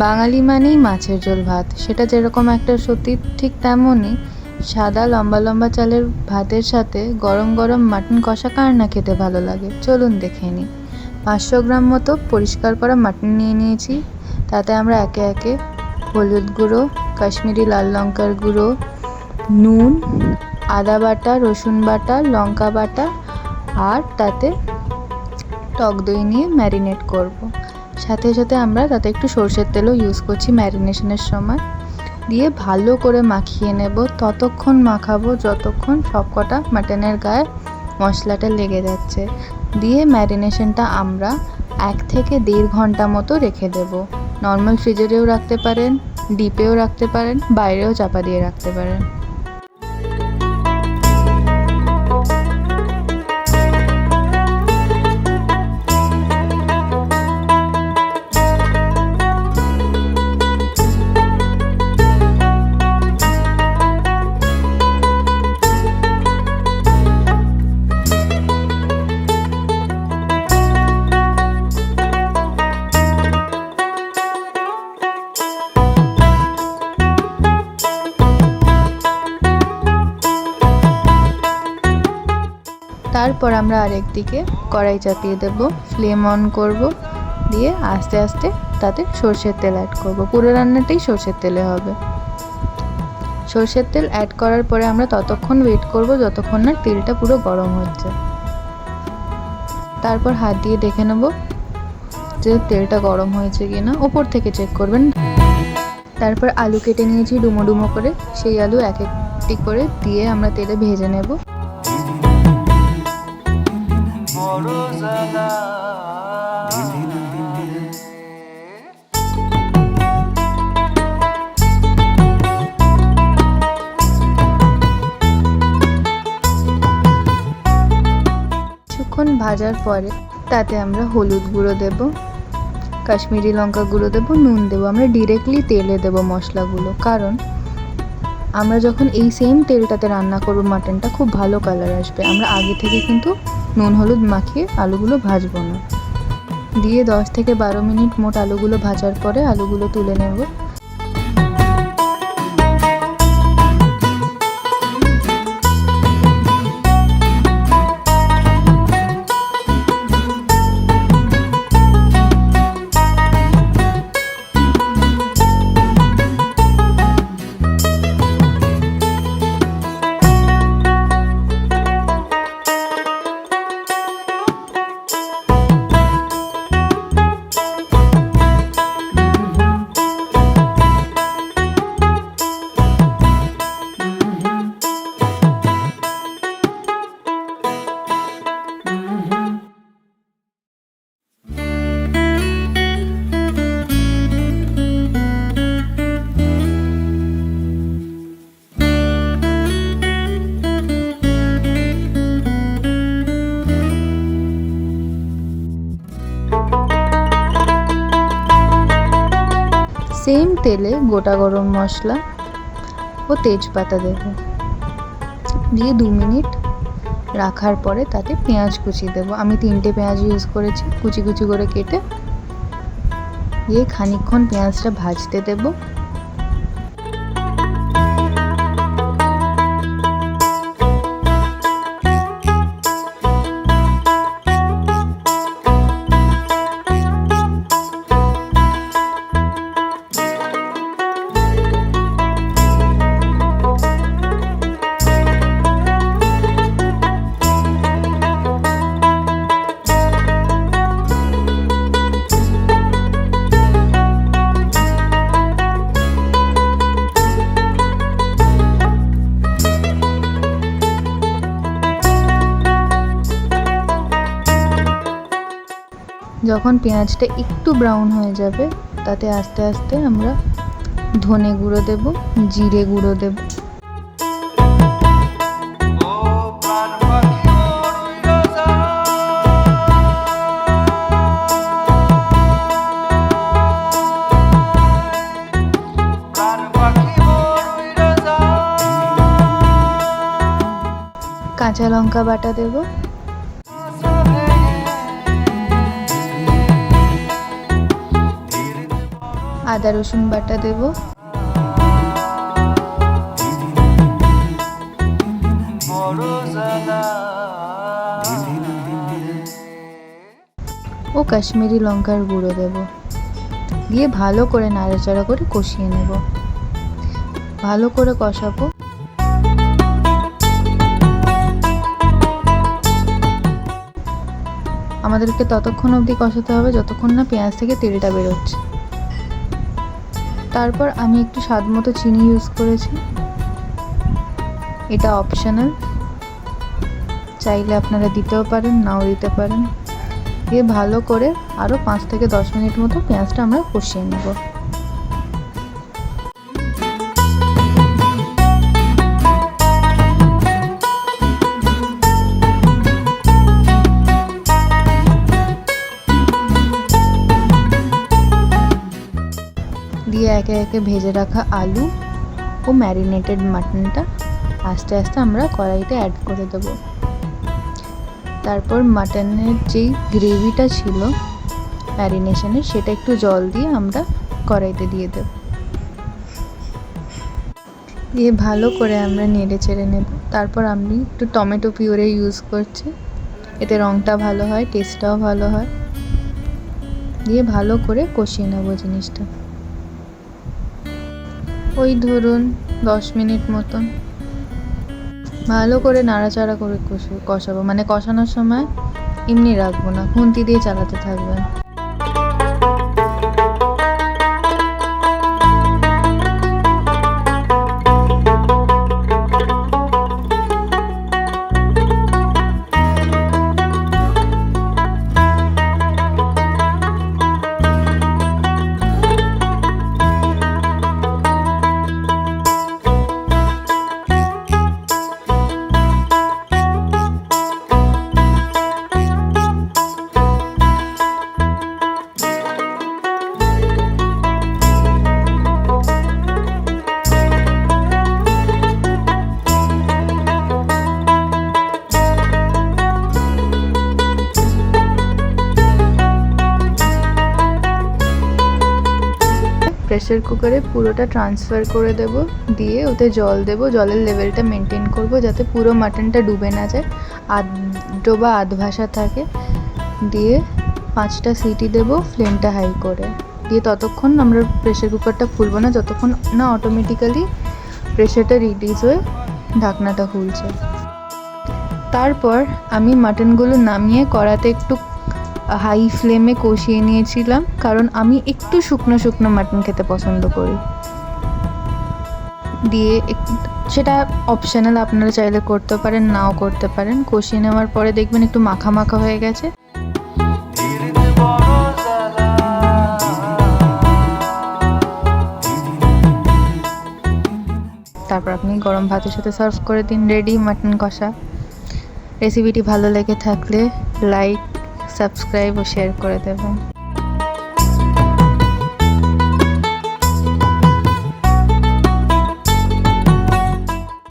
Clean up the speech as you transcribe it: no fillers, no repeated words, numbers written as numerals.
বাঙালি মানেই মাছের ঝোল ভাত, সেটা যেরকম একটা সত্যি ঠিক তেমনই সাদা লম্বা লম্বা চালের ভাতের সাথে গরম গরম মাটন কষা কার না খেতে ভালো লাগে। চলুন দেখে নিই। 500 গ্রাম মতো পরিষ্কার করা মাটন নিয়ে নিয়েছি। তাতে আমরা একে একে হলুদ গুঁড়ো, কাশ্মীরি লাল লঙ্কার গুঁড়ো, নুন, আদা বাটা, রসুন বাটা, লঙ্কা বাটা আর তাতে টক দই নিয়ে ম্যারিনেট করব। সাথে সাথে আমরা তাতে একটু সর্ষের তেলও ইউজ করছি ম্যারিনেশনের সময়। দিয়ে ভালো করে মাখিয়ে নেব, ততক্ষণ মাখাবো যতক্ষণ সবকটা মাটনের গায়ে মশলাটা লেগে যাচ্ছে। দিয়ে ম্যারিনেশনটা আমরা 1 থেকে 1.5 ঘন্টা মতো রেখে দেব। নর্মাল ফ্রিজারেও রাখতে পারেন, ডিপেও রাখতে পারেন, বাইরেও চাপা দিয়ে রাখতে পারেন। তারপর আমরা আরেকদিকে কড়াই চাপিয়ে দেব, ফ্লেম অন করব, দিয়ে আস্তে আস্তে তাতে সর্ষের তেল অ্যাড করব। পুরো রান্নাটাই সর্ষের তেলে হবে। সর্ষের তেল অ্যাড করার পরে আমরা ততক্ষণ ওয়েট করব যতক্ষণ না তেলটা পুরো গরম হচ্ছে। তারপর হাত দিয়ে দেখে নেব যে তেলটা গরম হয়েছে কিনা, ওপর থেকে চেক করবেন। তারপর আলু কেটে নিয়েছি ডুমো ডুমো করে, সেই আলু এক একটি করে দিয়ে আমরা তেলে ভেজে নেব। কিছুক্ষণ ভাজার পরে তাতে আমরা হলুদ গুঁড়ো দেব, কাশ্মীরি লঙ্কা গুঁড়ো দেব, নুন দেব। আমরা ডিরেক্টলি তেলে দেব মশলাগুলো, কারণ আমরা যখন এই সেম তেলটাতে রান্না করব মাটনটা খুব ভালো কালার আসবে। আমরা আগে থেকে কিন্তু নুন হলুদ মাখিয়ে আলুগুলো ভাজবো না। দিয়ে 10 থেকে 12 মিনিট মোট আলুগুলো ভাজার পরে আলুগুলো তুলে নেব। সেম তেলে গোটা গরম মশলা ও তেজপাতা দেব, দিয়ে 2 মিনিট রাখার পরে তাতে পেঁয়াজ কুচি দেব। আমি 3টে পেঁয়াজ ইউজ করেছি, কুচি কুচি করে কেটে। দিয়ে খানিকক্ষণ পেঁয়াজটা ভাজতে দেব। যখন পেঁয়াজটা একটু ব্রাউন হয়ে যাবে তাতে আস্তে আস্তে আমরা ধনে গুঁড়ো দেব, জিরে গুঁড়ো দেব। কাঁচা লঙ্কা বাটা দেব, আদা রসুন বাটা দেব, ও কাশ্মীরি লঙ্কার গুঁড়ো দেব, দিয়ে ভালো করে নাড়াচাড়া করে কষিয়ে নেব। ভালো করে কষাবো। আমাদেরকে ততক্ষণ অবধি কষাতে হবে যতক্ষণ না পেঁয়াজ থেকে তেলটা বেরোচ্ছে। তারপর আমি একটু স্বাদ মতো চিনি ইউজ করেছি, এটা অপশনাল, চাইলে আপনারা দিতেও পারেন নাও দিতে পারেন। দিয়ে ভালো করে আরও 5 থেকে 10 মিনিট মতো পেঁয়াজটা আমরা কষিয়ে নেব। দিয়ে একে একে ভেজে রাখা আলু ও ম্যারিনেটেড মাটনটা আস্তে আস্তে আমরা কড়াইতে অ্যাড করে দেব। তারপর মাটনের যেই গ্রেভিটা ছিল ম্যারিনেশনের, সেটা একটু জল দিয়ে আমরা কড়াইতে দিয়ে দেব। দিয়ে ভালো করে আমরা নেড়ে চেড়ে নেব। তারপর আমি একটু টমেটো পিউরে ইউজ করছি, এতে রঙটা ভালো হয়, টেস্টটাও ভালো হয়। দিয়ে ভালো করে কষিয়ে নেব জিনিসটা, ওই ধরুন 10 মিনিট মতন ভালো করে নাড়াচাড়া করে কষাবো। মানে কষানোর সময় এমনি রাখবো না, খুন্তি দিয়ে চালাতে থাকবেন। প্রেসার কুকারে পুরোটা ট্রান্সফার করে দেব, দিয়ে ওতে জল দেব। জলের লেভেলটা মেনটেন করব যাতে পুরো মাটনটা ডুবে না যায়, আধ বা আধ ভাসা থাকে। দিয়ে 5টা সিটি দেব ফ্লেমটা হাই করে। দিয়ে ততক্ষণ আমরা প্রেসার কুকারটা খুলবো না যতক্ষণ না অটোমেটিক্যালি প্রেসারটা রিলিজ হয়ে ঢাকনাটা খুলছে। তারপর আমি মাটনগুলো নামিয়ে কড়াতে একটু হাই ফ্লেমে কষিয়ে নিয়েছিলাম, কারণ আমি একটু শুকনো শুকনো মাটন খেতে পছন্দ করি। দিয়ে সেটা অপশনাল, আপনারা চাইলে করতে পারেন নাও করতে পারেন। কষিয়ে নেওয়ার পরে দেখবেন একটু মাখা মাখা হয়ে গেছে। তারপর আপনি গরম ভাতের সাথে সার্ভ করে দিন, রেডি মাটন কষা। রেসিপিটি ভালো লেগে থাকলে লাইক, সাবস্ক্রাইব ও শেয়ার করে দেবেন।